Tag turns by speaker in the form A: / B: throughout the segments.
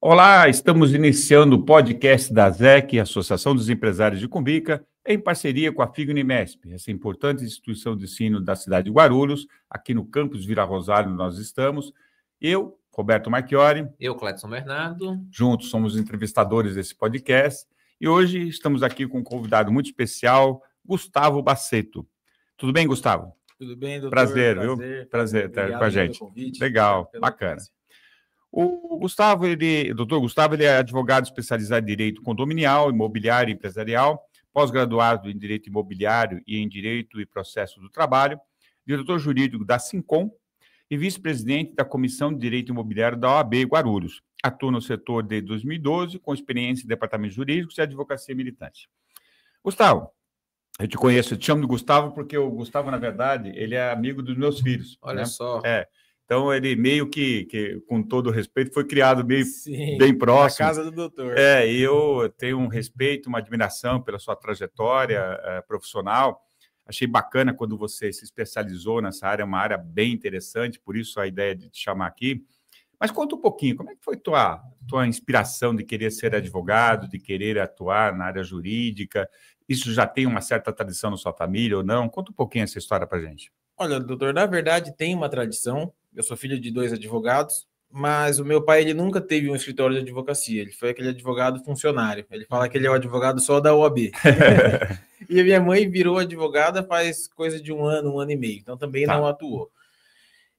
A: Olá, estamos iniciando o podcast da ASEC, Associação dos Empresários de Cumbica, em parceria com a FIG Unimesp, essa importante instituição de ensino da cidade de Guarulhos. Aqui no campus Vila Rosário nós estamos. Eu, Roberto Marchiori.
B: Eu, Cledson Bernardo.
A: Juntos somos entrevistadores desse podcast. E hoje estamos aqui com um convidado muito especial, Gustavo Baceto. Tudo bem, Gustavo?
C: Tudo bem, doutor?
A: Prazer, viu? Prazer estar com a gente. Legal, bacana. O Gustavo, doutor Gustavo, ele é advogado especializado em Direito Condominial, Imobiliário e Empresarial, pós-graduado em Direito Imobiliário e em Direito e Processo do Trabalho, diretor jurídico da Sincom e vice-presidente da Comissão de Direito Imobiliário da OAB Guarulhos. Atua no setor desde 2012, com experiência em departamentos jurídicos e advocacia militante. Gustavo, eu te conheço, eu te chamo de Gustavo porque o Gustavo, na verdade, ele é amigo dos meus filhos.
B: Olha só.
A: Então, ele meio que, com todo respeito, foi criado meio bem próximo.
C: Na casa do doutor.
A: E eu tenho um respeito, uma admiração pela sua trajetória profissional. Achei bacana quando você se especializou nessa área, uma área bem interessante, por isso a ideia de te chamar aqui. Mas conta um pouquinho, como é que foi tua inspiração de querer ser advogado, de querer atuar na área jurídica? Isso já tem uma certa tradição na sua família ou não? Conta um pouquinho essa história para a gente.
C: Olha, doutor, na verdade tem uma tradição. Eu sou filho de 2 advogados, mas o meu pai ele nunca teve um escritório de advocacia. Ele foi aquele advogado funcionário. Ele fala que ele é o advogado só da OAB. E a minha mãe virou advogada faz coisa de um ano e meio. Então também não atuou.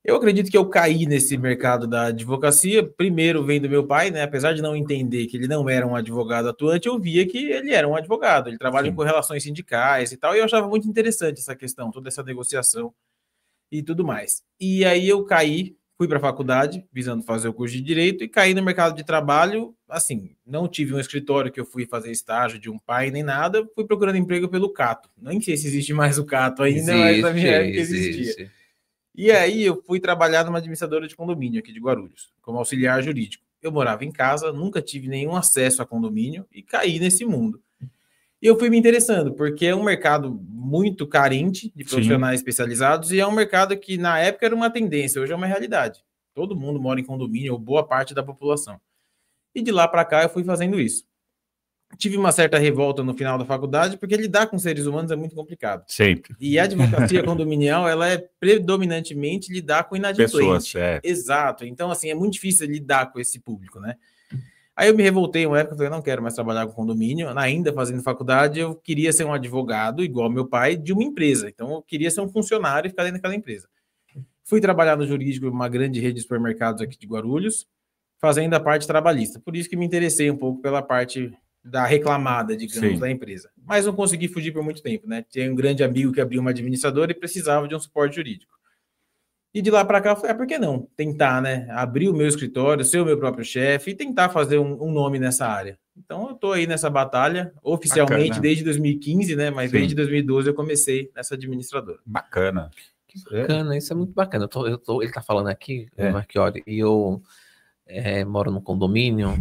C: Eu acredito que eu caí nesse mercado da advocacia. Primeiro vem do meu pai, né? Apesar de não entender que ele não era um advogado atuante, eu via que ele era um advogado. Ele trabalha com relações sindicais e tal. E eu achava muito interessante essa questão, toda essa negociação e tudo mais. E aí eu caí, fui para a faculdade, visando fazer o curso de Direito, e caí no mercado de trabalho, assim, não tive um escritório que eu fui fazer estágio de um pai nem nada, fui procurando emprego pelo Cato. Nem sei se existe mais o Cato ainda, mas na minha época existia. E aí eu fui trabalhar numa administradora de condomínio aqui de Guarulhos, como auxiliar jurídico. Eu morava em casa, nunca tive nenhum acesso a condomínio e caí nesse mundo. E eu fui me interessando, porque é um mercado muito carente de profissionais especializados e é um mercado que na época era uma tendência, hoje é uma realidade. Todo mundo mora em condomínio, ou boa parte da população. E de lá para cá eu fui fazendo isso. Tive uma certa revolta no final da faculdade, porque lidar com seres humanos é muito complicado.
A: Sempre.
C: E a advocacia condominial, ela é predominantemente lidar com inadimplente.
A: Pessoas,
C: Exato. Então, assim, é muito difícil lidar com esse público, né? Aí eu me revoltei uma época, falei, não quero mais trabalhar com condomínio. Ainda fazendo faculdade, eu queria ser um advogado, igual meu pai, de uma empresa. Então, eu queria ser um funcionário e ficar dentro daquela empresa. Fui trabalhar no jurídico de uma grande rede de supermercados aqui de Guarulhos, fazendo a parte trabalhista. Por isso que me interessei um pouco pela parte da reclamada, digamos, da empresa. Mas não consegui fugir por muito tempo, né? Tinha um grande amigo que abriu uma administradora e precisava de um suporte jurídico. E de lá para cá, eu falei, por que não? Tentar, né? Abrir o meu escritório, ser o meu próprio chefe e tentar fazer um nome nessa área. Então, eu estou aí nessa batalha, oficialmente desde 2015, né? Mas desde 2012 eu comecei nessa administradora.
A: Bacana.
B: Que bacana, isso é muito bacana. Ele está falando aqui, Marchiori, e eu moro num condomínio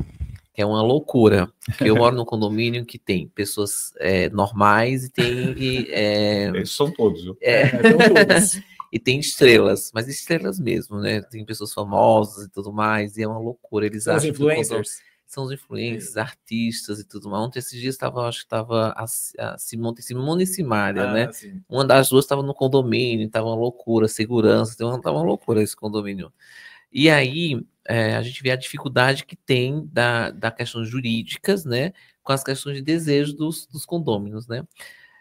B: que é uma loucura. Eu moro num condomínio que tem pessoas normais e tem...
A: Eles são todos.
C: São todos.
B: E tem estrelas, mas estrelas mesmo, né? Tem pessoas famosas e tudo mais, e é uma loucura. Eles
C: são
B: acham
C: os influencers.
B: São os influencers, artistas e tudo mais. Ontem, esses dias, acho que estava a Simone e Simaria, né?
C: Sim.
B: Uma das duas estava no condomínio, estava uma loucura, segurança, estava uma loucura esse condomínio. E aí, a gente vê a dificuldade que tem da questões jurídicas, né? Com as questões de desejo dos condôminos, né?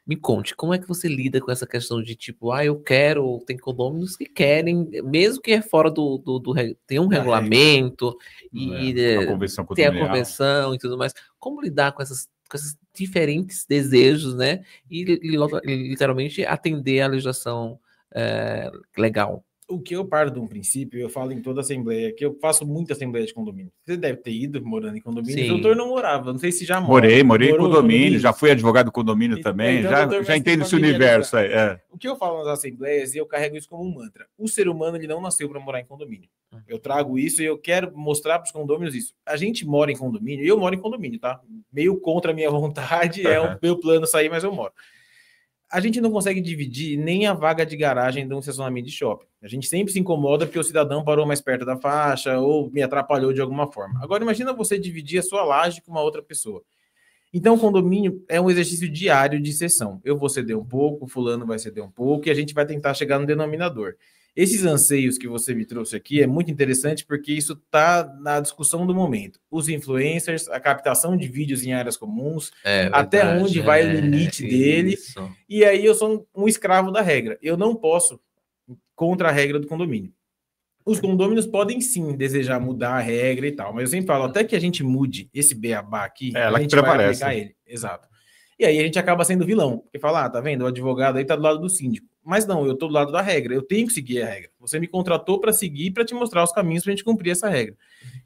B: Me conte, como é que você lida com essa questão de tipo, tem condôminos que querem, mesmo que é fora tem um regulamento e tem a convenção e tudo mais. Como lidar com esses diferentes desejos, né? E literalmente atender a legislação legal.
C: O que eu paro de um princípio, eu falo em toda assembleia, que eu faço muita assembleia de condomínio. Você deve ter ido morando em condomínio. O doutor não morava, não sei se já mora.
A: Morei em condomínio, já fui advogado do condomínio também,
C: então,
A: já entendo esse universo aí.
C: O que eu falo nas assembleias, e eu carrego isso como um mantra, o ser humano ele não nasceu para morar em condomínio. Eu trago isso e eu quero mostrar para os condôminos isso. A gente mora em condomínio, e eu moro em condomínio, tá? Meio contra a minha vontade, é o meu plano sair, mas eu moro. a gente não consegue dividir nem a vaga de garagem de um estacionamento de shopping. A gente sempre se incomoda porque o cidadão parou mais perto da faixa ou me atrapalhou de alguma forma. Agora, imagina você dividir a sua laje com uma outra pessoa. Então, o condomínio é um exercício diário de cessão. Eu vou ceder um pouco, o fulano vai ceder um pouco e a gente vai tentar chegar no denominador. Esses anseios que você me trouxe aqui é muito interessante porque isso está na discussão do momento. Os influencers, a captação de vídeos em áreas comuns, até onde vai o limite dele. E aí eu sou um escravo da regra. Eu não posso contra a regra do condomínio. Os condôminos podem sim desejar mudar a regra e tal, mas eu sempre falo, até que a gente mude esse beabá aqui, a gente vai aplicar ele. Exato. E aí a gente acaba sendo vilão, porque fala, tá vendo, o advogado aí tá do lado do síndico. Mas não, eu tô do lado da regra, eu tenho que seguir a regra. Você me contratou para seguir, para te mostrar os caminhos para a gente cumprir essa regra.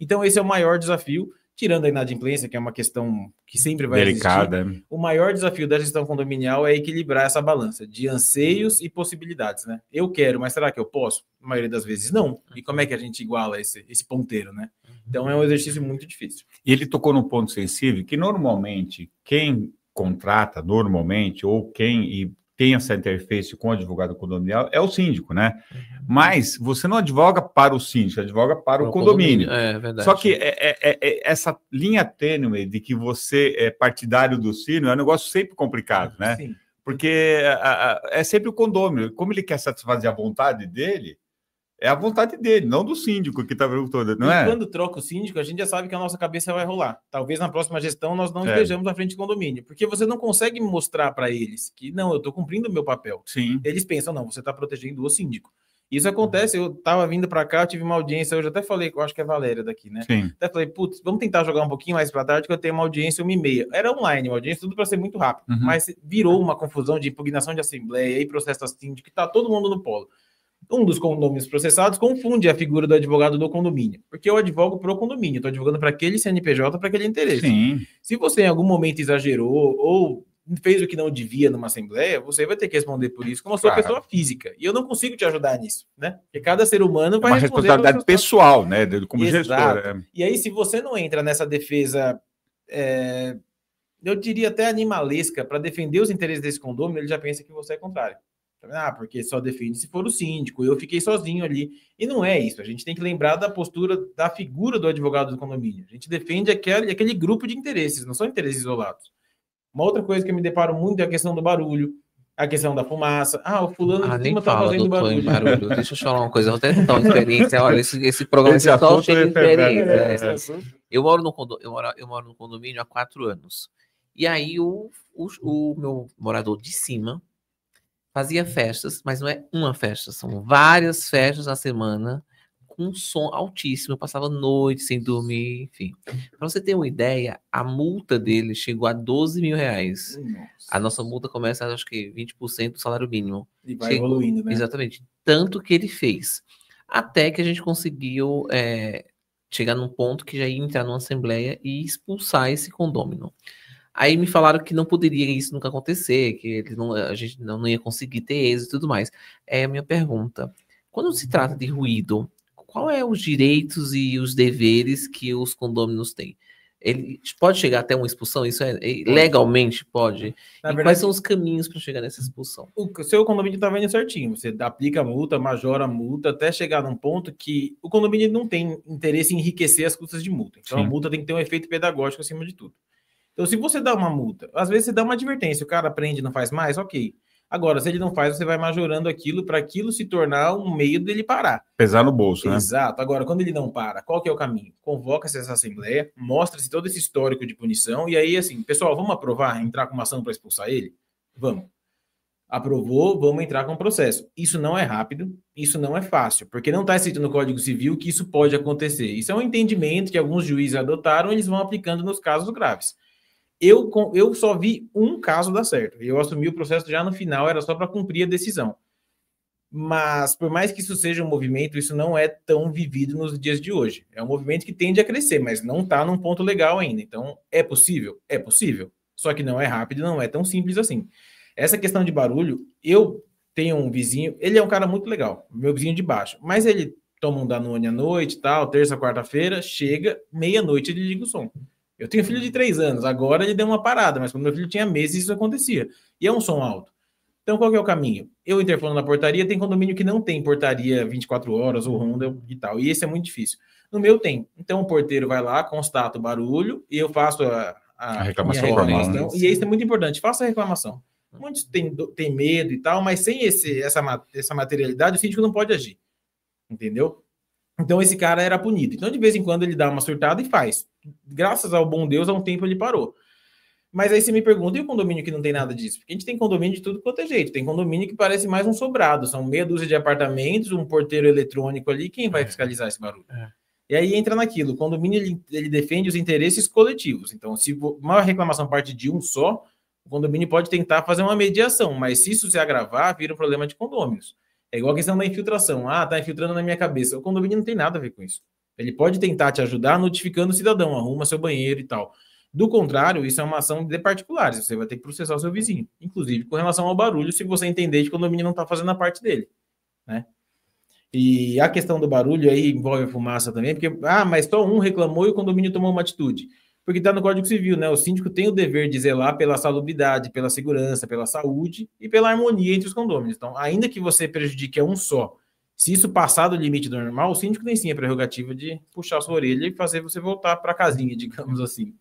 C: Então esse é o maior desafio, tirando a inadimplência, que é uma questão que sempre vai
A: delicada.
C: Existir. O maior desafio da gestão condominial é equilibrar essa balança de anseios e possibilidades, né? Eu quero, mas será que eu posso? Na maioria das vezes não. E como é que a gente iguala esse ponteiro, né? Então é um exercício muito difícil.
A: E ele tocou num ponto sensível que normalmente quem contrata, ou quem tem essa interface com o advogado condominial é o síndico, né? Mas você não advoga para o síndico, advoga para o condomínio.
B: É verdade.
A: Só que essa linha tênue de que você é partidário do síndico é um negócio sempre complicado, né?
C: Sim.
A: Porque é sempre o condômino. Como ele quer satisfazer a vontade dele, é a vontade dele, não do síndico que está perguntando, não é?
C: E quando troca o síndico, a gente já sabe que a nossa cabeça vai rolar. Talvez na próxima gestão nós não estejamos à frente do condomínio, porque você não consegue mostrar para eles que, não, eu estou cumprindo o meu papel.
A: Sim.
C: Eles pensam, não, você está protegendo o síndico. Isso acontece, eu estava vindo para cá, eu tive uma audiência, eu já até falei, eu acho que é a Valéria daqui, né?
A: Sim.
C: Até falei, putz, vamos tentar jogar um pouquinho mais para tarde, que eu tenho uma audiência 1h30. Era online, uma audiência, tudo para ser muito rápido. Mas virou uma confusão de impugnação de assembleia e processo síndico, que está todo mundo no polo. Um dos condôminos processados confunde a figura do advogado do condomínio, porque eu advogo pro condomínio, estou advogando para aquele CNPJ, para aquele interesse.
A: Sim.
C: Se você em algum momento exagerou ou fez o que não devia numa assembleia, você vai ter que responder por isso como a sua pessoa física. E eu não consigo te ajudar nisso, né? Porque cada ser humano vai responder.
A: Uma responsabilidade pessoal, né? Como gestor.
C: E aí, se você não entra nessa defesa, eu diria até animalesca, para defender os interesses desse condomínio, ele já pensa que você é contrário. Porque só defende se for o síndico, eu fiquei sozinho ali. E não é isso, a gente tem que lembrar da postura, da figura do advogado do condomínio. A gente defende aquele grupo de interesses, não são interesses isolados. Uma outra coisa que eu me deparo muito é a questão do barulho, a questão da fumaça. O fulano de cima está fazendo barulho.
B: Deixa eu te falar uma coisa, eu vou até contar uma experiência. Olha, esse programa é só cheio de experiência. Eu moro no condomínio há 4 anos. E aí o meu morador de cima fazia festas, mas não é uma festa, são várias festas na semana, com um som altíssimo, eu passava noite sem dormir, enfim. Para você ter uma ideia, a multa dele chegou a R$12 mil.
C: Nossa.
B: A nossa multa começa, acho que 20% do salário mínimo.
C: E vai evoluindo, né?
B: Exatamente. Tanto que ele fez. Até que a gente conseguiu chegar num ponto que já ia entrar numa assembleia e expulsar esse condômino. Aí me falaram que não poderia isso nunca acontecer, que a gente não ia conseguir ter êxito e tudo mais. É a minha pergunta. Quando se trata de ruído, qual é os direitos e os deveres que os condôminos têm? Ele pode chegar até uma expulsão? Isso legalmente pode? Verdade, quais são os caminhos para chegar nessa expulsão?
C: O seu condomínio está vendo certinho. Você aplica a multa, majora a multa, até chegar num ponto que o condomínio não tem interesse em enriquecer as custas de multa. Então a multa tem que ter um efeito pedagógico acima de tudo. Então, se você dá uma multa, às vezes você dá uma advertência, o cara aprende e não faz mais, ok. Agora, se ele não faz, você vai majorando aquilo para aquilo se tornar um meio dele parar.
A: Pesar no bolso, né?
C: Exato. Agora, quando ele não para, qual que é o caminho? Convoca-se essa assembleia, mostra-se todo esse histórico de punição, e aí, assim, pessoal, vamos aprovar, entrar com uma ação para expulsar ele? Vamos. Aprovou, vamos entrar com o processo. Isso não é rápido, isso não é fácil, porque não está escrito no Código Civil que isso pode acontecer. Isso é um entendimento que alguns juízes adotaram, eles vão aplicando nos casos graves. Eu só vi um caso dar certo. Eu assumi o processo já no final, era só para cumprir a decisão. Mas, por mais que isso seja um movimento, isso não é tão vivido nos dias de hoje. É um movimento que tende a crescer, mas não está num ponto legal ainda. Então, é possível? É possível. Só que não é rápido, não é tão simples assim. Essa questão de barulho, eu tenho um vizinho, ele é um cara muito legal, meu vizinho de baixo, mas ele toma um Danone à noite, tal, terça, quarta-feira, chega, meia-noite ele liga o som. Eu tenho filho de 3 anos, agora ele deu uma parada, mas quando meu filho tinha meses isso acontecia. E é um som alto. Então, qual que é o caminho? Eu interfono na portaria, tem condomínio que não tem portaria 24 horas ou ronda e tal, e esse é muito difícil. No meu tem. Então, o porteiro vai lá, constata o barulho, e eu faço a
A: reclamação
C: minha
A: formal,
C: reclamação, e isso é muito importante, faça a reclamação. Muitos têm medo e tal, mas sem essa materialidade, o síndico não pode agir, entendeu? Então, esse cara era punido. Então, de vez em quando, ele dá uma surtada e faz. Graças ao bom Deus, há um tempo ele parou. Mas aí você me pergunta, e o condomínio que não tem nada disso? Porque a gente tem condomínio de tudo quanto é jeito. Tem condomínio que parece mais um sobrado. São meia dúzia de apartamentos, um porteiro eletrônico ali. Quem vai fiscalizar esse barulho? E aí entra naquilo. O condomínio, ele defende os interesses coletivos. Então, se uma reclamação parte de um só, o condomínio pode tentar fazer uma mediação. Mas se isso se agravar, vira um problema de condôminos. É igual a questão da infiltração. Ah, tá infiltrando na minha cabeça. O condomínio não tem nada a ver com isso. Ele pode tentar te ajudar notificando o cidadão. Arruma seu banheiro e tal. Do contrário, isso é uma ação de particulares. Você vai ter que processar o seu vizinho. Inclusive, com relação ao barulho, se você entender que o condomínio não está fazendo a parte dele, né? E a questão do barulho aí envolve a fumaça também, porque, mas só um reclamou e o condomínio tomou uma atitude. Porque está no Código Civil, né? O síndico tem o dever de zelar pela salubridade, pela segurança, pela saúde e pela harmonia entre os condôminos. Então, ainda que você prejudique a um só, se isso passar do limite do normal, o síndico tem sim a prerrogativa de puxar a sua orelha e fazer você voltar para a casinha, digamos assim.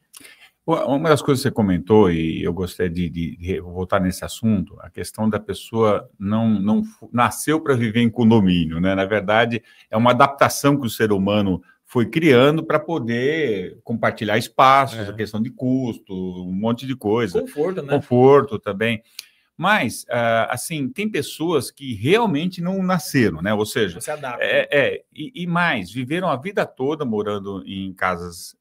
A: Uma das coisas que você comentou, e eu gostaria de voltar nesse assunto, a questão da pessoa não nasceu para viver em condomínio, né? Na verdade, é uma adaptação que o ser humano foi criando para poder compartilhar espaços, a questão de custo, um monte de coisa.
C: Conforto, né?
A: Conforto também. Mas, assim, tem pessoas que realmente não nasceram, né? Ou seja,
C: se adaptam.
A: E mais, viveram a vida toda morando em casas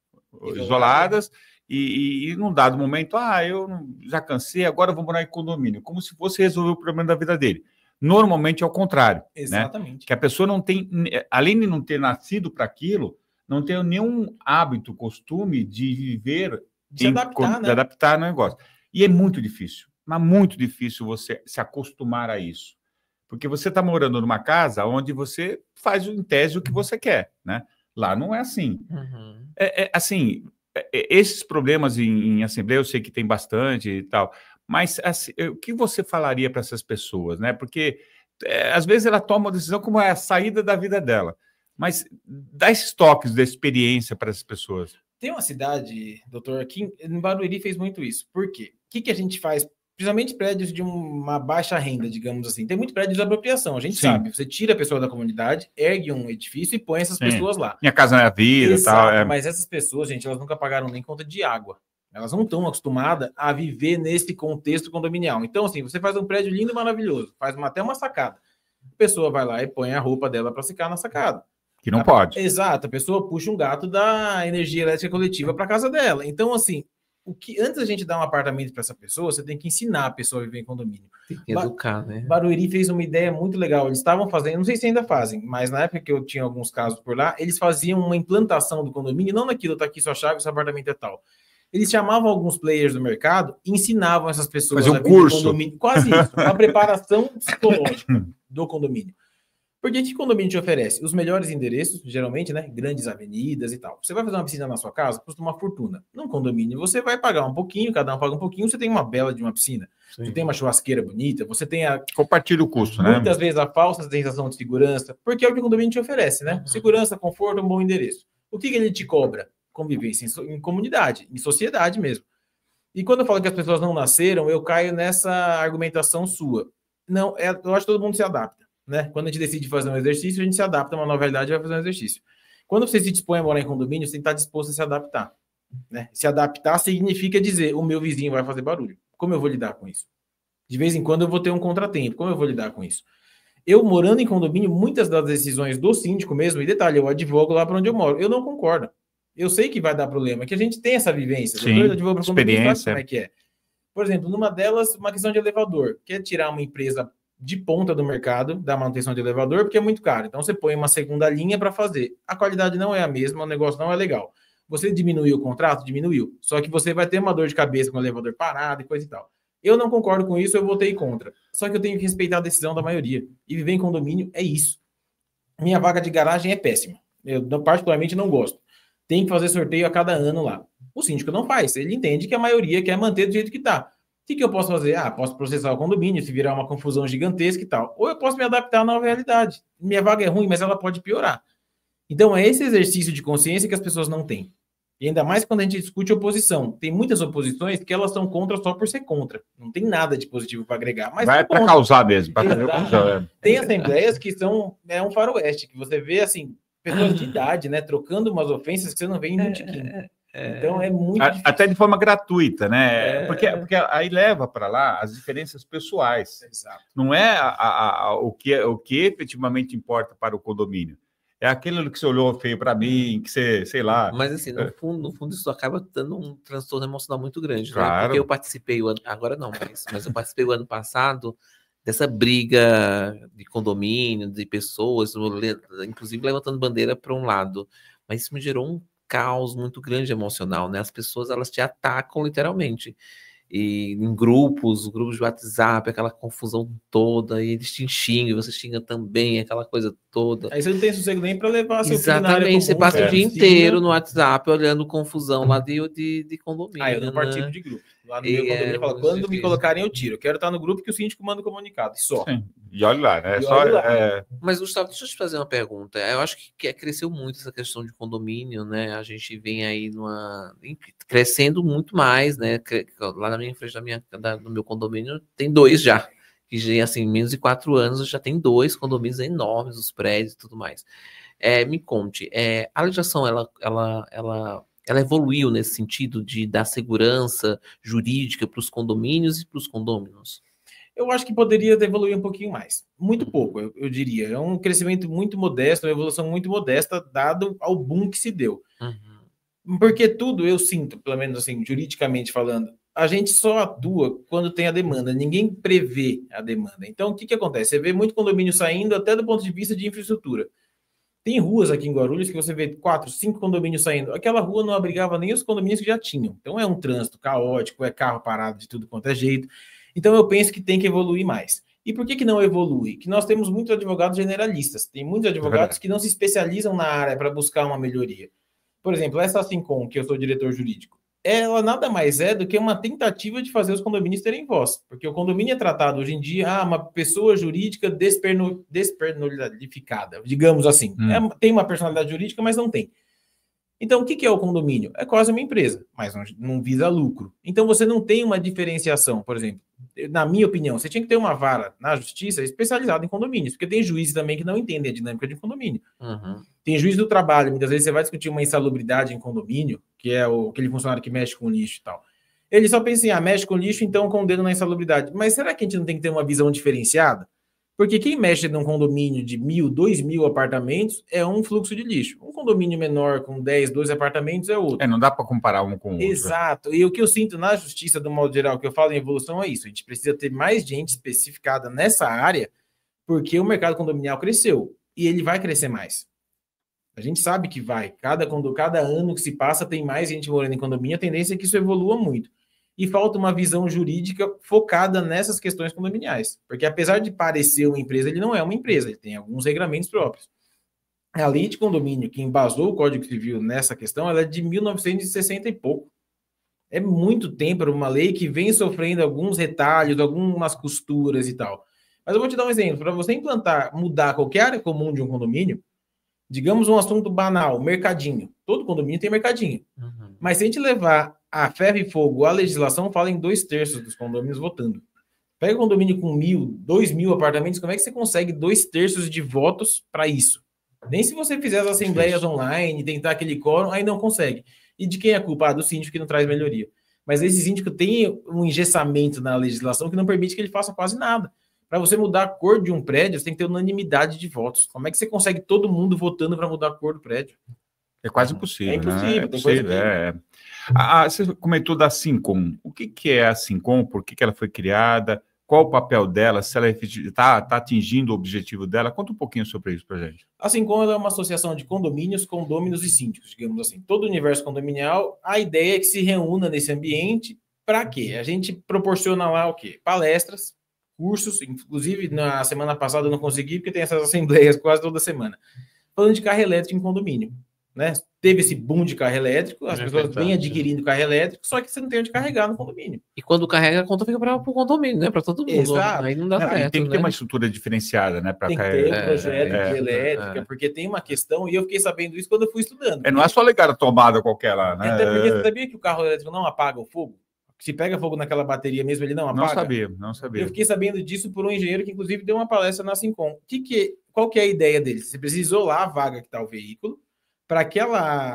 A: isoladas. E num dado momento, eu já cansei, agora eu vou morar em condomínio, como se fosse resolver o problema da vida dele. Normalmente é o contrário.
C: Exatamente.
A: Né? Que a pessoa não tem, além de não ter nascido para aquilo, não tem nenhum hábito, costume de viver,
C: de
A: adaptar no negócio. E é muito difícil, mas muito difícil você se acostumar a isso. Porque você está morando numa casa onde você faz, em tese, o que você quer. Né? Lá não é assim.
B: Uhum.
A: Assim... Esses problemas em assembleia, eu sei que tem bastante e tal, mas assim, o que você falaria para essas pessoas, né? Porque às vezes ela toma uma decisão como é a saída da vida dela, mas dá esses toques da experiência para essas pessoas.
C: Tem uma cidade, doutor, aqui em Barueri fez muito isso. Por quê? O que a gente faz? Principalmente prédios de uma baixa renda, digamos assim. Tem muito prédio de apropriação, a gente sabe. Você tira a pessoa da comunidade, ergue um edifício e põe essas pessoas lá.
A: Minha casa não é a vida e tal.
C: Mas essas pessoas, gente, elas nunca pagaram nem conta de água. Elas não estão acostumadas a viver nesse contexto condominial. Então, assim, você faz um prédio lindo e maravilhoso, faz até uma sacada. A pessoa vai lá e põe a roupa dela para secar na sacada.
A: Que não pode.
C: Exato, a pessoa puxa um gato da energia elétrica coletiva para casa dela. Então, assim, antes da gente dar um apartamento para essa pessoa, você tem que ensinar a pessoa a viver em condomínio.
B: Tem que educar, né?
C: Barueri fez uma ideia muito legal. Eles estavam fazendo, não sei se ainda fazem, mas na época que eu tinha alguns casos por lá, eles faziam uma implantação do condomínio, não naquilo, tá aqui sua chave, seu apartamento é tal. Eles chamavam alguns players do mercado e ensinavam essas pessoas
A: a viver em
C: condomínio. Quase isso, uma preparação psicológica do condomínio. Porque que condomínio te oferece? Os melhores endereços, geralmente, né? Grandes avenidas e tal. Você vai fazer uma piscina na sua casa, custa uma fortuna. Num condomínio, você vai pagar um pouquinho, cada um paga um pouquinho, você tem uma bela de uma piscina. Sim. Você tem uma churrasqueira bonita, você tem
A: compartilha o custo, né?
C: Muitas vezes a falsa sensação de segurança, porque é o que o condomínio te oferece, né? Uhum. Segurança, conforto, um bom endereço. O que ele te cobra? Convivência em comunidade, em sociedade mesmo. E quando eu falo que as pessoas não nasceram, eu caio nessa argumentação sua. Não, eu acho que todo mundo se adapta. Né? Quando a gente decide fazer um exercício, a gente se adapta a uma nova realidade e vai fazer um exercício. Quando você se dispõe a morar em condomínio, você tem que estar disposto a se adaptar. Né? Se adaptar significa dizer, o meu vizinho vai fazer barulho. Como eu vou lidar com isso? De vez em quando eu vou ter um contratempo. Como eu vou lidar com isso? Eu, morando em condomínio, muitas das decisões do síndico mesmo, e detalhe, eu advogo lá para onde eu moro, eu não concordo. Eu sei que vai dar problema, que a gente tem essa vivência.
A: Sim, experiência.
C: Como é que é? Por exemplo, numa delas, uma questão de elevador. Quer tirar uma empresa de ponta do mercado, da manutenção de elevador, porque é muito caro. Então, você põe uma segunda linha para fazer. A qualidade não é a mesma, o negócio não é legal. Você diminuiu o contrato? Diminuiu. Só que você vai ter uma dor de cabeça com o elevador parado e coisa e tal. Eu não concordo com isso, eu votei contra. Só que eu tenho que respeitar a decisão da maioria. E viver em condomínio é isso. Minha vaga de garagem é péssima. Eu particularmente não gosto. Tem que fazer sorteio a cada ano lá. O síndico não faz. Ele entende que a maioria quer manter do jeito que está. que eu posso fazer? Posso processar o condomínio, se virar uma confusão gigantesca e tal. Ou eu posso me adaptar à nova realidade. Minha vaga é ruim, mas ela pode piorar. Então, é esse exercício de consciência que as pessoas não têm. E ainda mais quando a gente discute oposição. Tem muitas oposições que elas são contra só por ser contra. Não tem nada de positivo para agregar. Mas
A: vai para causar mesmo.
C: Tem assembleias que são um faroeste, que você vê, assim, pessoas de idade, né, trocando umas ofensas que você não vê em botequim. Então, é muito difícil.
A: Até de forma gratuita, né? Porque aí leva para lá as diferenças pessoais.
C: Exato.
A: Não é o que efetivamente importa para o condomínio. É aquilo que você olhou feio para mim, que você, sei lá...
B: Mas, assim, no fundo isso acaba dando um transtorno emocional muito grande,
A: claro.
B: Né? Porque eu participei, agora não, mas eu participei o ano passado dessa briga de condomínio, de pessoas, inclusive levantando bandeira para um lado. Mas isso me gerou um caos muito grande emocional, né? As pessoas, elas te atacam literalmente. E em grupos de WhatsApp, aquela confusão toda, e eles te xingam, você xinga também, aquela coisa toda.
C: Aí você não tem sossego nem para levar seu filho na
B: área comum. Você passa o dia inteiro no WhatsApp olhando confusão lá de condomínio.
C: Eu não participo de grupo. Lá no meu condomínio eu falo, quando me colocarem eu tiro. Eu quero estar no grupo que o síndico manda o comunicado, só.
A: Sim. E olha lá, né?
B: Mas, Gustavo, deixa eu te fazer uma pergunta. Eu acho que cresceu muito essa questão de condomínio, né? A gente vem aí crescendo muito mais, né? Lá na minha frente do meu condomínio tem 2 já. Que, assim, menos de 4 anos já tem 2 condomínios enormes, os prédios e tudo mais. Me conte, a legislação, ela evoluiu nesse sentido de dar segurança jurídica para os condomínios e para os condôminos?
C: Eu acho que poderia evoluir um pouquinho mais. Muito pouco, eu diria. É um crescimento muito modesto, uma evolução muito modesta, dado ao boom que se deu. Porque tudo, eu sinto, pelo menos assim, juridicamente falando, a gente só atua quando tem a demanda. Ninguém prevê a demanda. Então, o que acontece? Você vê muito condomínio saindo até do ponto de vista de infraestrutura. Tem ruas aqui em Guarulhos que você vê 4, 5 condomínios saindo. Aquela rua não abrigava nem os condomínios que já tinham. Então, é um trânsito caótico, é carro parado de tudo quanto é jeito. Então, eu penso que tem que evoluir mais. E por que não evolui? Que nós temos muitos advogados generalistas. Tem muitos advogados que não se especializam na área para buscar uma melhoria. Por exemplo, essa Sincom, que eu sou diretor jurídico, ela nada mais é do que uma tentativa de fazer os condomínios terem voz. Porque o condomínio é tratado hoje em dia, uma pessoa jurídica despersonalificada, digamos assim. Tem uma personalidade jurídica, mas não tem. Então, o que é o condomínio? É quase uma empresa, mas não visa lucro. Então, você não tem uma diferenciação, por exemplo. Na minha opinião, você tinha que ter uma vara na justiça especializada em condomínios, porque tem juízes também que não entendem a dinâmica de condomínio. Tem juiz do trabalho, muitas vezes você vai discutir uma insalubridade em condomínio, que é aquele funcionário que mexe com lixo e tal. Ele só pensa em, mexe com lixo, então condena na insalubridade. Mas será que a gente não tem que ter uma visão diferenciada? Porque quem mexe num condomínio de 1.000, 2.000 apartamentos é um fluxo de lixo. Um condomínio menor com 10, 12 apartamentos é outro.
A: Não dá para comparar um com o outro.
C: Exato. E o que eu sinto na justiça, do modo geral, que eu falo em evolução, é isso. A gente precisa ter mais gente especificada nessa área, porque o mercado condominial cresceu. E ele vai crescer mais. A gente sabe que vai. Cada ano que se passa, tem mais gente morando em condomínio. A tendência é que isso evolua muito. E falta uma visão jurídica focada nessas questões condominiais. Porque apesar de parecer uma empresa, ele não é uma empresa, ele tem alguns regramentos próprios. A lei de condomínio, que embasou o Código Civil nessa questão, ela é de 1960 e pouco. É muito tempo para uma lei que vem sofrendo alguns retalhos, algumas costuras e tal. Mas eu vou te dar um exemplo. Para você mudar qualquer área comum de um condomínio, digamos um assunto banal, mercadinho. Todo condomínio tem mercadinho. Mas se a gente levar a ferro e fogo, a legislação fala em 2/3 dos condomínios votando. Pega um condomínio com 1.000, 2.000 apartamentos, como é que você consegue 2/3 de votos para isso? Nem se você fizer as assembleias online, tentar aquele quórum, aí não consegue. E de quem é a culpa? Do síndico que não traz melhoria. Mas esse síndico tem um engessamento na legislação que não permite que ele faça quase nada. Para você mudar a cor de um prédio, você tem que ter unanimidade de votos. Como é que você consegue todo mundo votando para mudar a cor do prédio?
A: É quase impossível.
C: É impossível.
A: Né? É impossível. Você comentou da Sincom. O que é a Sincom? Por que ela foi criada? Qual o papel dela? Se ela está atingindo o objetivo dela? Conta um pouquinho sobre isso para a gente.
C: A Sincom é uma associação de condomínios, condôminos e síndicos, digamos assim. Todo o universo condominial, a ideia é que se reúna nesse ambiente. Para quê? A gente proporciona lá o quê? Palestras, cursos. Inclusive, na semana passada eu não consegui, porque tem essas assembleias quase toda semana. Falando de carro elétrico em condomínio. né? Teve esse boom de carro elétrico, as pessoas vêm adquirindo carro elétrico, só que você não tem onde carregar no condomínio.
B: E quando carrega, a conta fica para o condomínio, né? Para todo mundo.
C: Exato.
B: Aí não dá certo.
A: Tem que ter uma estrutura diferenciada, né?
C: Tem que ter um projeto de elétrica, porque tem uma questão, e eu fiquei sabendo isso quando eu fui estudando.
A: Não é só ligar a tomada qualquer lá, né?
C: Até porque você sabia que o carro elétrico não apaga o fogo? Se pega fogo naquela bateria mesmo, ele não apaga?
A: Não sabia.
C: Eu fiquei sabendo disso por um engenheiro que, inclusive, deu uma palestra na Sincom. Qual que é a ideia dele? Você precisa isolar a vaga que está o veículo, para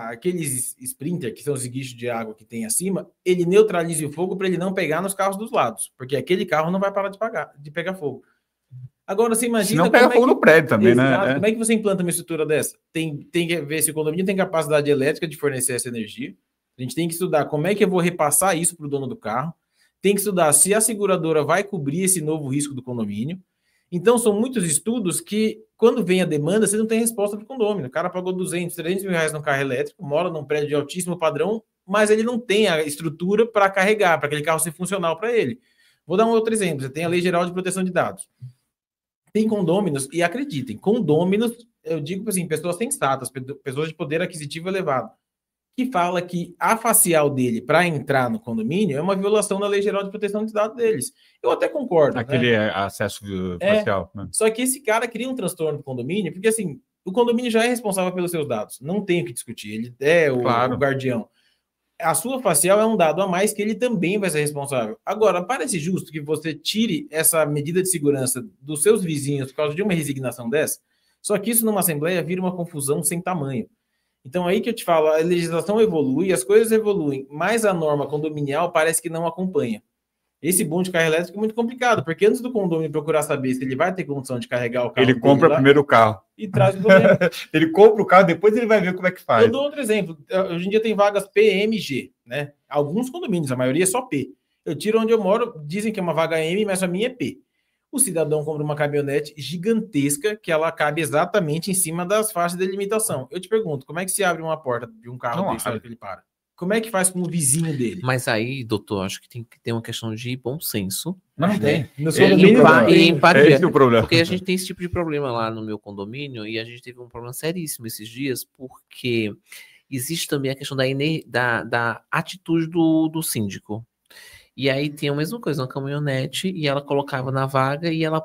C: aqueles sprinter, que são os guichos de água que tem acima, ele neutralize o fogo para ele não pegar nos carros dos lados, porque aquele carro não vai parar de pegar fogo. Agora, você imagina...
A: Se não pega fogo no prédio também, né?
C: Como é que você implanta uma estrutura dessa? Tem que ver se o condomínio tem capacidade elétrica de fornecer essa energia. A gente tem que estudar como é que eu vou repassar isso para o dono do carro. Tem que estudar se a seguradora vai cobrir esse novo risco do condomínio. Então, são muitos estudos que, quando vem a demanda, você não tem resposta para o condomínio. O cara pagou 200, 300 mil reais no carro elétrico, mora num prédio de altíssimo padrão, mas ele não tem a estrutura para carregar, para aquele carro ser funcional para ele. Vou dar um outro exemplo. Você tem a Lei Geral de Proteção de Dados. Tem condôminos, e acreditem, condôminos, eu digo assim, pessoas sensatas, pessoas de poder aquisitivo elevado, que fala que a facial dele para entrar no condomínio é uma violação da Lei Geral de Proteção de Dados deles. Eu até concordo.
A: Aquele acesso facial. Né?
C: Só que esse cara cria um transtorno do condomínio, porque assim, o condomínio já é responsável pelos seus dados. Não tem o que discutir. Ele é o guardião. A sua facial é um dado a mais que ele também vai ser responsável. Agora, parece justo que você tire essa medida de segurança dos seus vizinhos por causa de uma resignação dessa? Só que isso numa assembleia vira uma confusão sem tamanho. Então, aí que eu te falo, a legislação evolui, as coisas evoluem, mas a norma condominial parece que não acompanha. Esse boom de carro elétrico é muito complicado, porque antes do condomínio procurar saber se ele vai ter condição de carregar o carro...
A: Ele compra primeiro o carro.
C: E traz o problema.
A: Ele compra o carro, depois ele vai ver como é que faz.
C: Eu dou outro exemplo. Hoje em dia tem vagas PMG, né? Alguns condomínios, a maioria é só P. Eu tiro onde eu moro, dizem que é uma vaga M, mas a minha é P. O cidadão compra uma caminhonete gigantesca que ela cabe exatamente em cima das faixas de delimitação. Eu te pergunto, como é que se abre uma porta de um carro desse hora que ele para? Como é que faz com o vizinho dele?
B: Mas aí, doutor, acho que tem que ter uma questão de bom senso.
C: Não tem.
B: E empatia.
A: Esse é o problema.
B: Porque a gente tem esse tipo de problema lá no meu condomínio e a gente teve um problema seríssimo esses dias, porque existe também a questão da atitude do síndico. E aí tem a mesma coisa, uma caminhonete, e ela colocava na vaga, e ela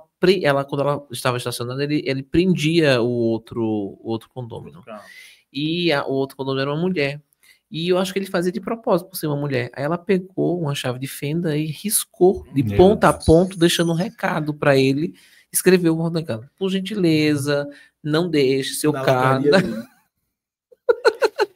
B: quando ela estava estacionada, ele prendia o outro condômino. E o outro condômino era uma mulher. E eu acho que ele fazia de propósito por ser uma mulher. Aí ela pegou uma chave de fenda e riscou de ponta a ponta, deixando um recado para ele. Escreveu o recado: por gentileza, não deixe seu carro...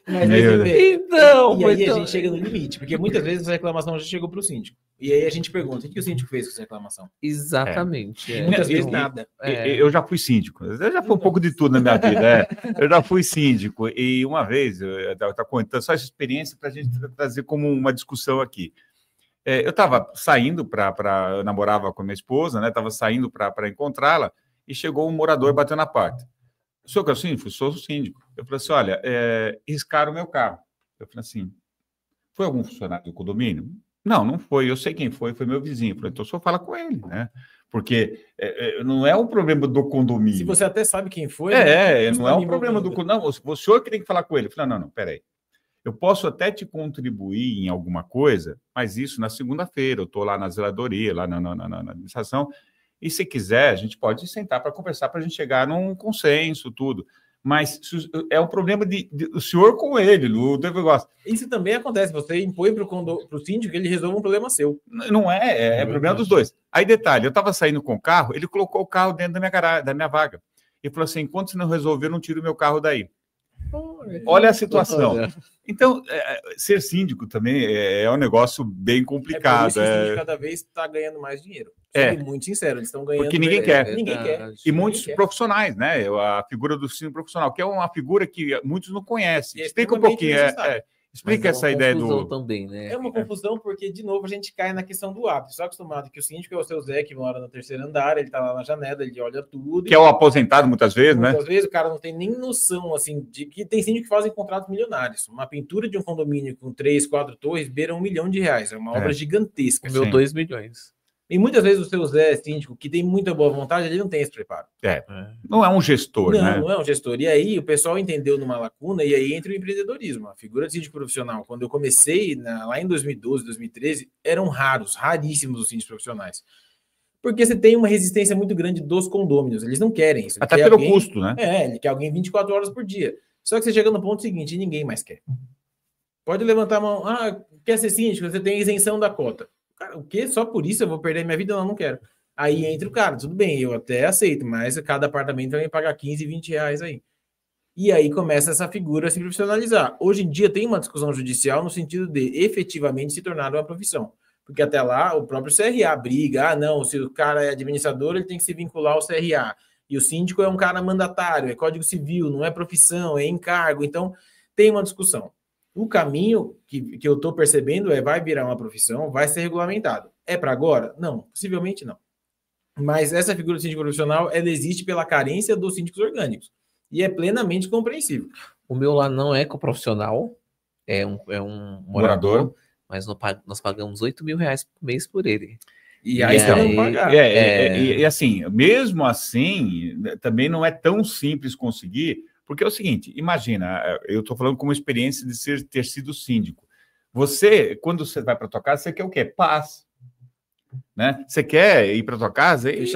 C: Mas então, a gente chega no limite, porque muitas vezes a reclamação já chegou para o síndico. E aí a gente pergunta: o que o síndico fez com essa reclamação?
B: Exatamente.
C: Muitas vezes nada.
A: Eu já fui síndico. Eu já fui um pouco de tudo na minha vida. Eu já fui síndico. E uma vez, eu estava contando só essa experiência para a gente trazer como uma discussão aqui. Eu estava saindo eu namorava com a minha esposa, né? Estava saindo para encontrá-la, e chegou um morador e bateu na porta. O senhor que é o síndico? Sou o síndico. Eu falei assim: olha, riscaram o meu carro. Eu falei assim: foi algum funcionário do condomínio? Não foi. Eu sei quem foi meu vizinho. Eu falei: então o senhor fala com ele, né? Porque não é um problema do condomínio.
C: Se você até sabe quem foi...
A: não é um problema do condomínio. Não, o senhor que tem que falar com ele. Eu falei: não, peraí. Eu posso até te contribuir em alguma coisa, mas isso na segunda-feira. Eu estou lá na zeladoria, lá na administração... E se quiser, a gente pode sentar para conversar, para a gente chegar num consenso, tudo. Mas é um problema do senhor com ele, do negócio.
C: Isso também acontece. Você impõe para o síndico que ele resolva um problema seu.
A: Não é problema dos dois. Aí, detalhe, eu estava saindo com o carro, ele colocou o carro dentro da minha vaga. E falou assim: enquanto você não resolver, eu não tiro o meu carro daí. Olha a situação. Então, ser síndico também é um negócio bem complicado.
C: Por isso que o síndico cada vez está ganhando mais dinheiro. Sendo muito sincero, eles estão ganhando...
A: Porque ninguém quer.
C: Ninguém quer.
A: E muitos profissionais, né? A figura do síndico profissional, que é uma figura que muitos não conhecem. Explica um pouquinho. Explica essa ideia do...
B: Também, né?
C: É uma confusão porque, de novo, a gente cai na questão do hábito. Você está acostumado que o síndico é o seu Zé, que mora no terceiro andar, ele está lá na janela, ele olha tudo.
A: Que é o aposentado, muitas vezes, né?
C: Muitas vezes o cara não tem nem noção, assim, de que tem síndico que fazem contratos milionários. Uma pintura de um condomínio com 3, 4 torres beira R$1 milhão. É uma obra gigantesca.
B: O meu, 2 milhões.
C: E muitas vezes o seu Zé síndico, que tem muita boa vontade, ele não tem esse preparo.
A: Não é um gestor, né?
C: Não é um gestor. E aí o pessoal entendeu numa lacuna, e aí entra o empreendedorismo. A figura de síndico profissional, quando eu comecei lá em 2012, 2013, eram raríssimos os síndicos profissionais. Porque você tem uma resistência muito grande dos condôminos. Eles não querem isso.
A: Até pelo custo, né?
C: Ele quer alguém 24 horas por dia. Só que você chega no ponto seguinte, ninguém mais quer. Pode levantar a mão. Quer ser síndico? Você tem isenção da cota. Cara, o quê? Só por isso eu vou perder minha vida? Não quero. Aí entra o cara, tudo bem, eu até aceito, mas cada apartamento vai pagar 15, 20 reais aí. E aí começa essa figura a se profissionalizar. Hoje em dia tem uma discussão judicial no sentido de efetivamente se tornar uma profissão. Porque até lá o próprio CRA briga, não, se o cara é administrador, ele tem que se vincular ao CRA. E o síndico é um cara mandatário, é Código Civil, não é profissão, é encargo. Então tem uma discussão. O caminho que eu estou percebendo vai virar uma profissão, vai ser regulamentado. É para agora? Não, possivelmente não. Mas essa figura de síndico profissional, ela existe pela carência dos síndicos orgânicos. E é plenamente compreensível.
B: O meu lá não é coprofissional, é um morador. Mas nós pagamos 8 mil reais por mês por ele.
C: E aí você não pagar.
A: E assim, mesmo assim, também não é tão simples conseguir, porque é o seguinte, imagina, eu estou falando como experiência de ter sido síndico. Você, quando você vai para tua casa, você quer o quê? Paz. Né? Você quer ir para tua casa e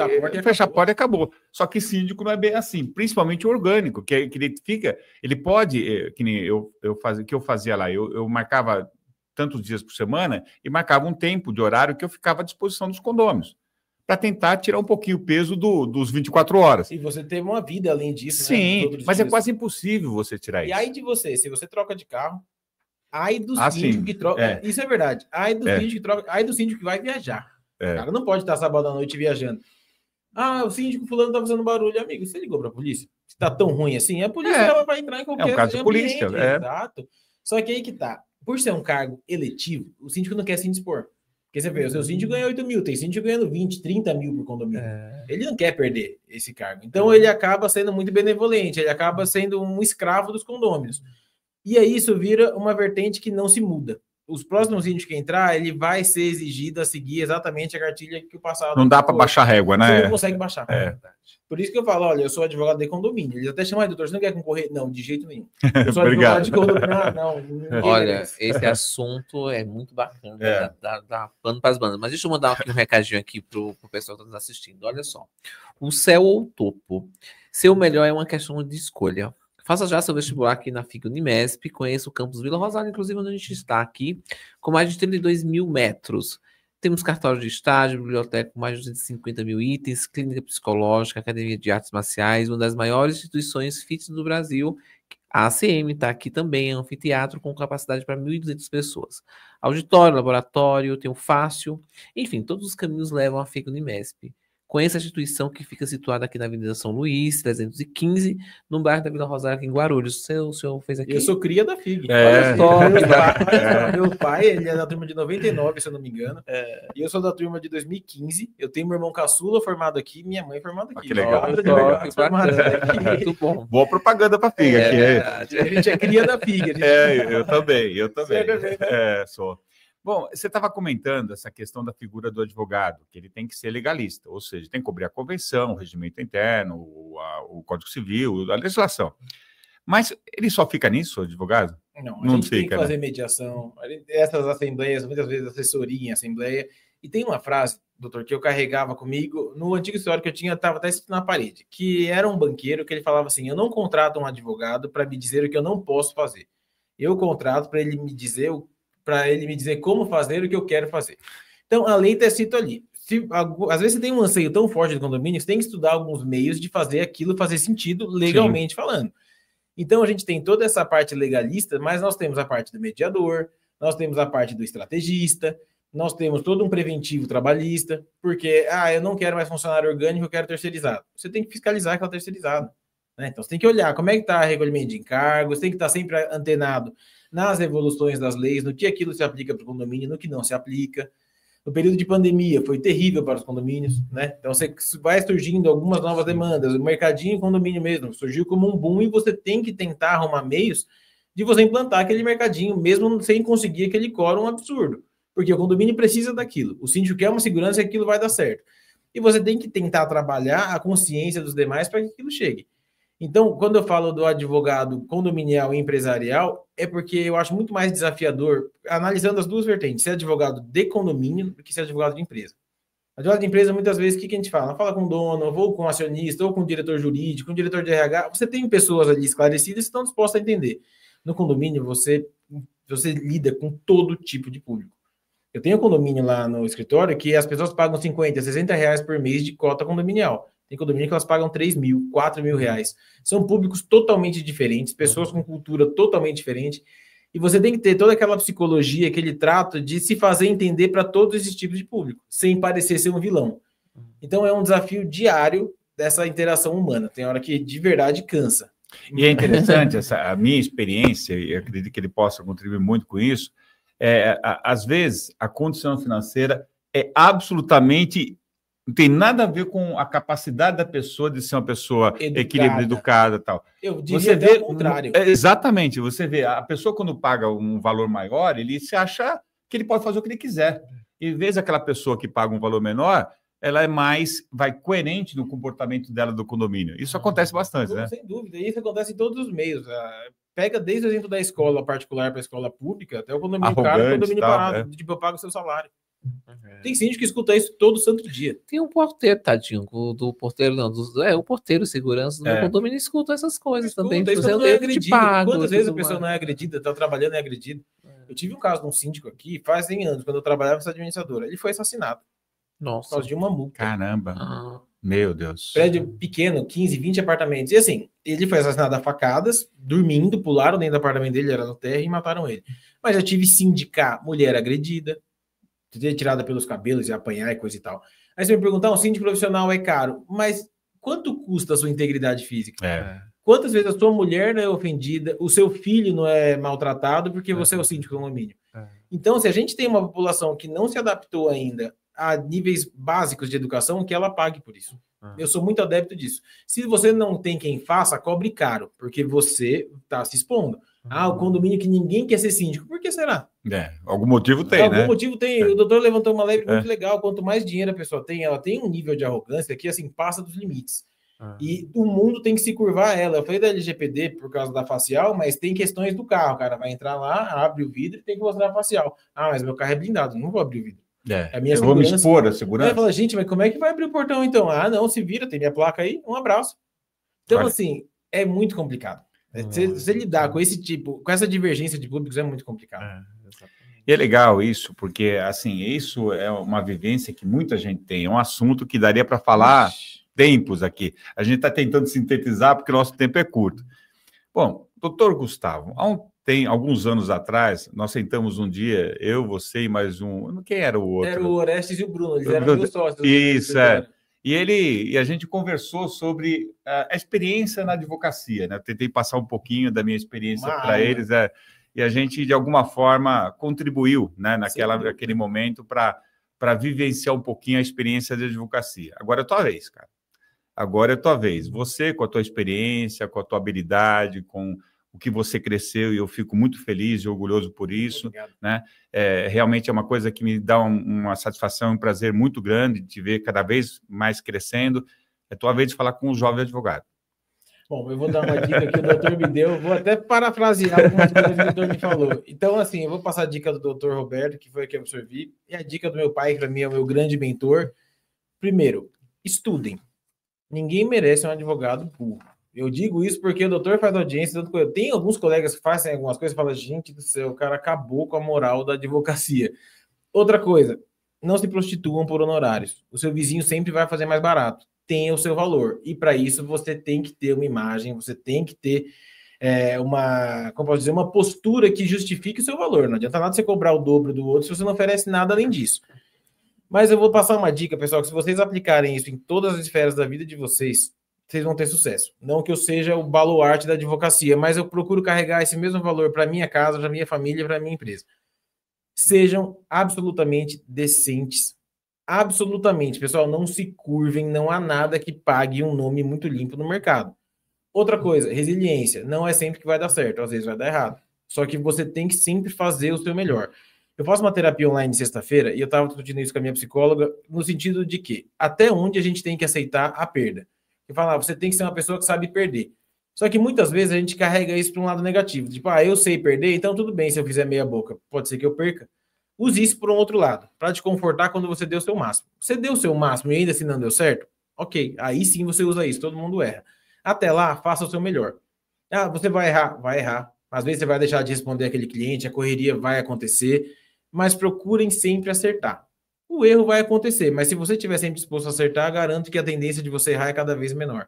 A: fecha a porta e acabou. Só que síndico não é bem assim, principalmente o orgânico, que ele pode, que nem eu fazia lá, eu marcava tantos dias por semana e marcava um tempo de horário que eu ficava à disposição dos condôminos, para tentar tirar um pouquinho o peso dos 24 horas.
C: E você teve uma vida além disso.
A: Sim, né? Mas é quase impossível você tirar isso.
C: E aí de você, se você troca de carro, aí do síndico que troca... Isso é verdade. Aí do síndico que troca, aí do síndico que vai viajar. O cara não pode estar sábado à noite viajando. O síndico fulano tá fazendo barulho, amigo. Você ligou para a polícia? Se tá tão ruim assim, a polícia ela vai entrar em qualquer
A: um caso de polícia.
C: Exato. Só que aí que tá. Por ser um cargo eletivo, o síndico não quer se indispor. Porque você vê, o seu síndico ganha 8 mil, tem síndico ganhando 20, 30 mil por condomínio. Ele não quer perder esse cargo. Então ele acaba sendo muito benevolente, ele acaba sendo um escravo dos condôminos. E aí isso vira uma vertente que não se muda. Os próximos síndicos que entrar, ele vai ser exigido a seguir exatamente a cartilha que o passado...
A: Não dá para baixar a régua, né?
C: Você não consegue baixar. Por isso que eu falo, olha, eu sou advogado de condomínio. Eles até chamam, doutor, você não quer concorrer? Não, de jeito nenhum. Eu sou advogado de condomínio.
B: Olha, esse assunto é muito bacana, dá pano para as bandas. Mas deixa eu mandar aqui um recadinho aqui pro pessoal que está nos assistindo. Olha só. O céu ou o topo? Ser o melhor é uma questão de escolha. Faça já seu vestibular aqui na FIG Unimesp, conheça o campus Vila Rosário, inclusive onde a gente está aqui, com mais de 32 mil metros. Temos cartório de estágio, biblioteca com mais de 250 mil itens, clínica psicológica, academia de artes marciais, uma das maiores instituições fitness do Brasil. A ACM está aqui também, é um anfiteatro com capacidade para 1.200 pessoas. Auditório, laboratório, tem o Fácil, enfim, todos os caminhos levam à FIG Unimesp. Conheça a instituição que fica situada aqui na Avenida São Luís, 315, no bairro da Vila Rosário, aqui em Guarulhos. O senhor fez aqui?
C: Eu sou cria da FIG.
B: Olha só.
C: Meu pai, ele é da turma de 99, se eu não me engano. E eu sou da turma de 2015. Eu tenho meu irmão caçula formado aqui, minha mãe formada aqui.
A: Que legal.
B: Muito bom.
A: Boa propaganda para a FIG aqui.
C: A gente é cria da FIG.
A: Eu também. Sou. Bom, você estava comentando essa questão da figura do advogado, que ele tem que ser legalista, ou seja, tem que cobrir a convenção, o regimento interno, o Código Civil, a legislação. Mas ele só fica nisso, o advogado?
C: Não, a gente tem que fazer mediação, essas assembleias, muitas vezes assessoria em assembleia, e tem uma frase, doutor, que eu carregava comigo, no antigo histórico que eu tinha, estava até escrito na parede, que era um banqueiro que ele falava assim, eu não contrato um advogado para me dizer o que eu não posso fazer. Eu contrato para ele me dizer como fazer o que eu quero fazer. Então, a lei está escrito ali. Às vezes você tem um anseio tão forte do condomínio, você tem que estudar alguns meios de fazer aquilo fazer sentido legalmente falando. Então, a gente tem toda essa parte legalista, mas nós temos a parte do mediador, nós temos a parte do estrategista, nós temos todo um preventivo trabalhista, porque, eu não quero mais funcionário orgânico, eu quero terceirizado. Você tem que fiscalizar aquela terceirizada. Né? Então, você tem que olhar como é que está o recolhimento de encargos, você tem que estar sempre antenado nas evoluções das leis, no que aquilo se aplica para o condomínio, no que não se aplica. No período de pandemia, foi terrível para os condomínios, né? Então, você vai surgindo algumas novas demandas, o mercadinho condomínio mesmo surgiu como um boom e você tem que tentar arrumar meios de você implantar aquele mercadinho, mesmo sem conseguir aquele quórum absurdo. Porque o condomínio precisa daquilo. O síndico quer uma segurança que aquilo vai dar certo. E você tem que tentar trabalhar a consciência dos demais para que aquilo chegue. Então, quando eu falo do advogado condominial e empresarial, é porque eu acho muito mais desafiador, analisando as duas vertentes, ser advogado de condomínio do que ser advogado de empresa. Advogado de empresa, muitas vezes, o que a gente fala? Fala com o dono, ou com o acionista, ou com o diretor jurídico, com o diretor de RH. Você tem pessoas ali esclarecidas que estão dispostas a entender. No condomínio, você lida com todo tipo de público. Eu tenho um condomínio lá no escritório que as pessoas pagam 50, 60 reais por mês de cota condominial. Tem condomínio que elas pagam 3 mil, 4 mil reais. São públicos totalmente diferentes, pessoas com cultura totalmente diferente. E você tem que ter toda aquela psicologia, aquele trato de se fazer entender para todos esses tipos de público, sem parecer ser um vilão. Então é um desafio diário dessa interação humana. Tem hora que de verdade cansa.
A: E é interessante a minha experiência, e acredito que ele possa contribuir muito com isso, às vezes a condição financeira é absolutamente... Não tem nada a ver com a capacidade da pessoa de ser uma pessoa equilibrada, educada e tal.
C: Eu diria até o contrário.
A: Exatamente. Você vê, a pessoa quando paga um valor maior, ele se acha que ele pode fazer o que ele quiser. Em vez daquela pessoa que paga um valor menor, ela é vai coerente no comportamento dela do condomínio. Isso acontece bastante, né?
C: Sem dúvida. E isso acontece em todos os meios. Pega desde o exemplo da escola particular para a escola pública, até o condomínio caro, o condomínio barato. Tipo, eu pago o seu salário. Tem síndico que escuta isso todo santo dia.
B: Tem um porteiro, tadinho, do porteiro não, o porteiro segurança do meu condomínio escuta essas coisas também.
C: Não é agredido. Quantas vezes a pessoa não é agredida, está trabalhando e é agredido? Eu tive um caso de um síndico aqui, fazem anos, quando eu trabalhava nessa administradora. Ele foi assassinado.
B: Nossa.
C: Por causa de uma multa.
A: Caramba. Meu Deus.
C: Prédio pequeno, 15, 20 apartamentos. E assim, ele foi assassinado a facadas, dormindo, pularam dentro do apartamento dele, era no térreo, e mataram ele. Mas já tive sindicar mulher agredida, tirada pelos cabelos e apanhar e coisa e tal. Aí você me perguntar, um síndico profissional é caro, mas quanto custa a sua integridade física? Quantas vezes a sua mulher não é ofendida, o seu filho não é maltratado porque você é o síndico do condomínio? Então, se a gente tem uma população que não se adaptou ainda a níveis básicos de educação, que ela pague por isso. Eu sou muito adepto disso. Se você não tem quem faça, cobre caro, porque você está se expondo. O condomínio que ninguém quer ser síndico. Por que será?
A: Algum motivo tem,
C: Algum motivo tem. O doutor levantou uma leve muito legal. Quanto mais dinheiro a pessoa tem, ela tem um nível de arrogância que, assim, passa dos limites. E o mundo tem que se curvar a ela. Eu falei da LGPD por causa da facial, mas tem questões do carro. O cara vai entrar lá, abre o vidro e tem que mostrar a facial. Mas meu carro é blindado, não vou abrir o vidro.
A: A minha vou me expor a segurança.
C: Aí fala, gente, mas como é que vai abrir o portão então? Não, se vira, tem minha placa aí, um abraço. Então, assim, é muito complicado. Você lidar com esse tipo, com essa divergência de públicos é muito complicado.
A: E é legal isso, porque, assim, isso é uma vivência que muita gente tem. É um assunto que daria para falar tempos aqui. A gente está tentando sintetizar porque o nosso tempo é curto. Bom, doutor Gustavo, tem alguns anos atrás, nós sentamos um dia, eu, você e mais um... Quem era o outro?
C: Era o Orestes e o Bruno, eles eram meus sócios.
A: Isso, E a gente conversou sobre a experiência na advocacia, né? Eu tentei passar um pouquinho da minha experiência para eles, e a gente, de alguma forma, contribuiu, né, naquele momento para vivenciar um pouquinho a experiência de advocacia. Agora é a tua vez, cara. Agora é a tua vez. Você, com a tua experiência, com a tua habilidade, com o que você cresceu, e eu fico muito feliz e orgulhoso por isso, né? Realmente é uma coisa que me dá uma satisfação, um prazer muito grande de te ver cada vez mais crescendo. É tua vez de falar com um jovem advogado.
C: Bom, eu vou dar uma dica que o doutor me deu, vou até parafrasear algumas coisas que o doutor me falou. Então, assim, eu vou passar a dica do doutor Roberto, que foi a que eu absorvi, e a dica do meu pai, que para mim é o meu grande mentor. Primeiro, estudem. Ninguém merece um advogado burro. Eu digo isso porque o doutor faz audiência, tem alguns colegas que fazem algumas coisas e falam, gente do céu, o cara acabou com a moral da advocacia. Outra coisa, não se prostituam por honorários. O seu vizinho sempre vai fazer mais barato. Tenha o seu valor. E para isso você tem que ter uma imagem, você tem que ter uma postura que justifique o seu valor. Não adianta nada você cobrar o dobro do outro se você não oferece nada além disso. Mas eu vou passar uma dica, pessoal, que se vocês aplicarem isso em todas as esferas da vida de vocês vão ter sucesso. Não que eu seja o baluarte da advocacia, mas eu procuro carregar esse mesmo valor para minha casa, para minha família, para minha empresa. Sejam absolutamente decentes. Absolutamente. Pessoal, não se curvem, não há nada que pague um nome muito limpo no mercado. Outra coisa, resiliência. Não é sempre que vai dar certo, às vezes vai dar errado. Só que você tem que sempre fazer o seu melhor. Eu faço uma terapia online sexta-feira e eu estava discutindo isso com a minha psicóloga no sentido de que até onde a gente tem que aceitar a perda. E falar, você tem que ser uma pessoa que sabe perder. Só que muitas vezes a gente carrega isso para um lado negativo. Tipo, eu sei perder, então tudo bem se eu fizer meia boca. Pode ser que eu perca. Use isso por um outro lado, para te confortar quando você deu o seu máximo. Você deu o seu máximo e ainda assim não deu certo? Ok, aí sim você usa isso, todo mundo erra. Até lá, faça o seu melhor. Você vai errar. Às vezes você vai deixar de responder aquele cliente, a correria vai acontecer, mas procurem sempre acertar. O erro vai acontecer, mas se você estiver sempre disposto a acertar, garanto que a tendência de você errar é cada vez menor.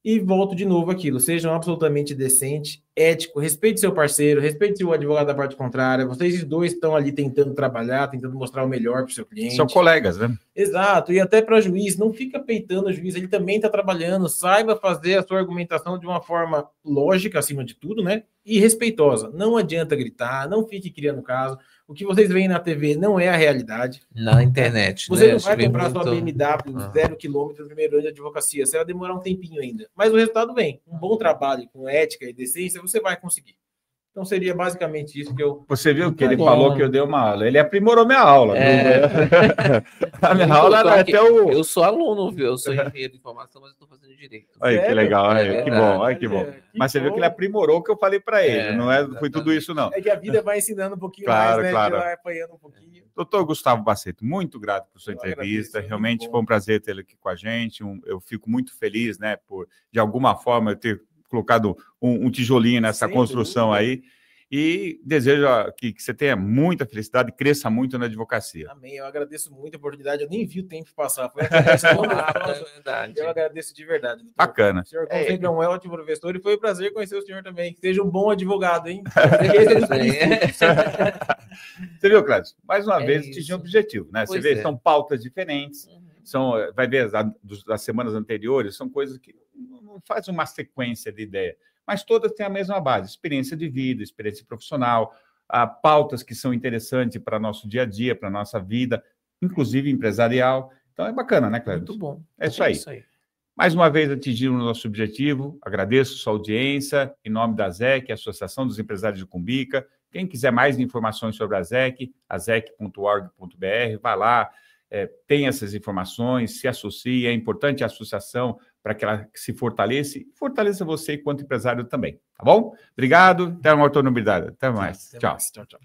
C: E volto de novo àquilo, sejam absolutamente decente, ético, respeite seu parceiro, respeite seu advogado da parte contrária, vocês dois estão ali tentando trabalhar, tentando mostrar o melhor para o seu cliente.
A: São colegas, né?
C: Exato, e até para juiz, não fica peitando o juiz, ele também está trabalhando, saiba fazer a sua argumentação de uma forma lógica, acima de tudo, né? E respeitosa. Não adianta gritar, não fique criando caso. O que vocês veem na TV não é a realidade.
B: Na internet,
C: você
B: né?
C: Não vai comprar sua BMW 0 km no primeiro ano de advocacia. Você vai demorar um tempinho ainda. Mas o resultado vem. Um bom trabalho com ética e decência, você vai conseguir. Então seria basicamente isso que eu...
A: Você viu que ele falou que eu dei uma aula. Ele aprimorou minha aula. A minha aula era até o...
B: Eu sou aluno, viu? Eu sou engenheiro de informação, mas estou fazendo direito.
A: Olha que legal, que bom, olha que bom. Mas você viu que ele aprimorou o que eu falei para ele, não foi tudo isso, não.
C: É que a vida vai ensinando um pouquinho mais, né?
A: Claro.
C: Vai apanhando um pouquinho.
A: Doutor Gustavo Baceto, muito grato por sua entrevista. Realmente foi um prazer tê-lo aqui com a gente. Eu fico muito feliz, né, por, de alguma forma, eu ter colocado um tijolinho nessa construção aí. E desejo que você tenha muita felicidade e cresça muito na advocacia.
C: Amém. Eu agradeço muito a oportunidade. Eu nem vi o tempo passar. Foi é verdade. Eu agradeço de verdade. Doutor.
A: Bacana.
C: O senhor, como sempre, é um ótimo professor e foi um prazer conhecer o senhor também. Que seja um bom advogado, hein?
A: Você viu, Cláudio? Mais uma vez, atingir um objetivo, né? Você vê, são pautas diferentes. Vai ver das semanas anteriores, são coisas que não fazem uma sequência de ideia. Mas todas têm a mesma base, experiência de vida, experiência profissional, pautas que são interessantes para nosso dia a dia, para a nossa vida, inclusive empresarial. Então é bacana, né, Cléber?
B: Muito bom.
A: É isso aí. Mais uma vez atingimos o nosso objetivo, agradeço sua audiência, em nome da ZEC, Associação dos Empresários de Cumbica. Quem quiser mais informações sobre a ZEC, azec.org.br, vai lá, tem essas informações, se associe, é importante a associação para que ela se fortaleça você enquanto empresário também, tá bom? Obrigado, até uma oportunidade, até mais. Tchau.
C: Tchau.